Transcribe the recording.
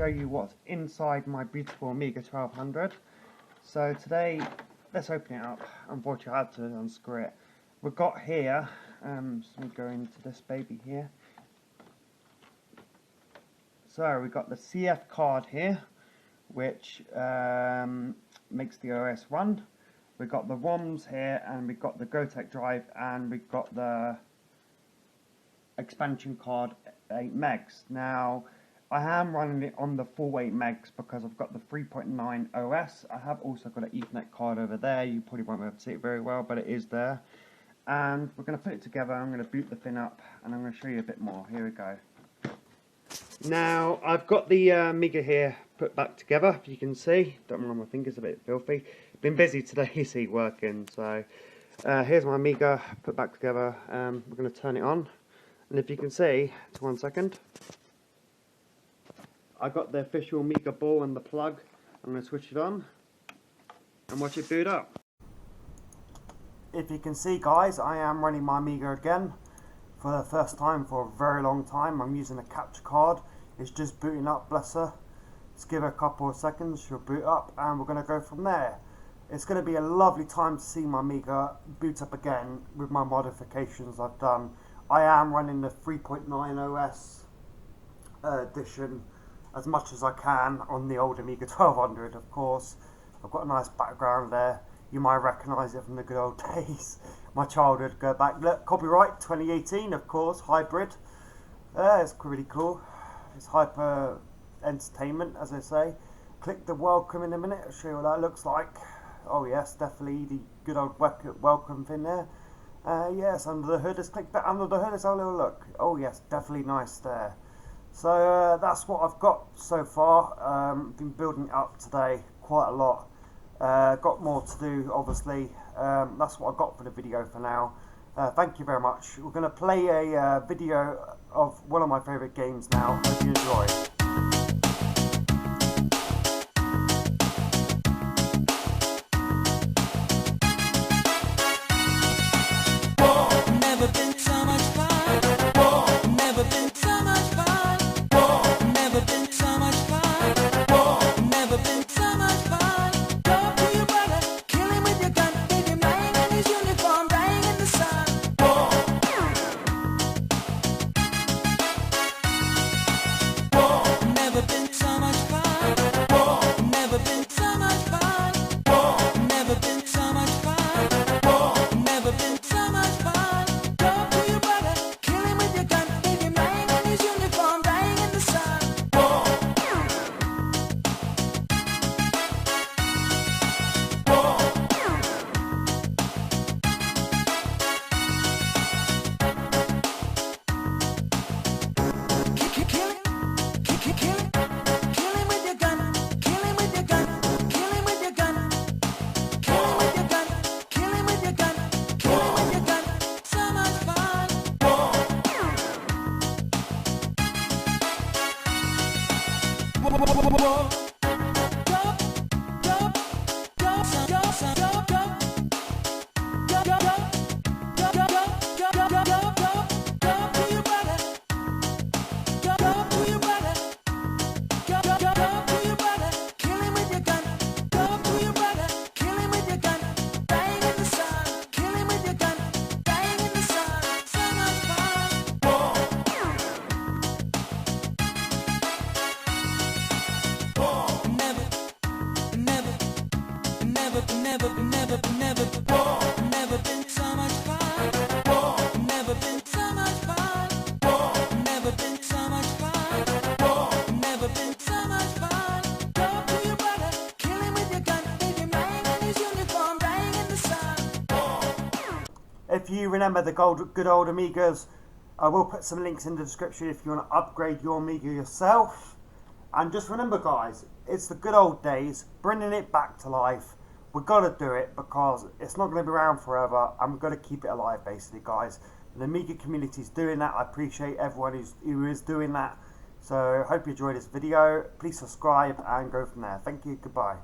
show you what's inside my beautiful Amiga 1200. So today, let's open it up. Unfortunately, I had to unscrew it. We've got here, let me go into this baby here. So we've got the CF card here, which makes the OS run. We've got the ROMs here, and we've got the Gotek drive, and we've got the expansion card 8 megs. Now I am running it on the full 8 megs because I've got the 3.9 OS. I have also got an Ethernet card over there. You probably won't be able to see it very well, but it is there. And we're going to put it together. I'm going to boot the thing up and I'm going to show you a bit more. Here we go. Now I've got the Amiga here put back together, if you can see. Don't mind my fingers, a bit filthy. Been busy today, you see, working. So here's my Amiga put back together. We're going to turn it on. And if you can see, to 1 second, I've got the official Amiga ball and the plug. I'm going to switch it on and watch it boot up. If you can see, guys, I am running my Amiga again for the first time for a very long time. I'm using a capture card. It's just booting up, bless her. Just give her a couple of seconds, she'll boot up, and we're going to go from there. It's going to be a lovely time to see my Amiga boot up again with my modifications I've done. I am running the 3.9 OS edition as much as I can on the old Amiga 1200, of course. I've got a nice background there. You might recognise it from the good old days. My childhood, go back. Look, copyright 2018, of course, hybrid. It's really cool. It's hyper entertainment, as I say. Click the welcome in a minute, I'll show you what that looks like. Oh yes, definitely the good old welcome thing there. Yes, under the hood, let's click that under the hood, let's have a little look. Oh yes, definitely nice there. So that's what I've got so far. Been building it up today quite a lot. Got more to do, obviously. That's what I've got for the video for now. Thank you very much. We're going to play a video of one of my favourite games now. Hope you enjoy. If you remember the good old Amigas, I will put some links in the description if you want to upgrade your Amiga yourself. And just remember, guys, it's the good old days, bringing it back to life. We've got to do it because it's not going to be around forever, and we've got to keep it alive, basically, guys. The Amiga community is doing that. I appreciate everyone who is doing that. So, hope you enjoyed this video. Please subscribe and go from there. Thank you. Goodbye.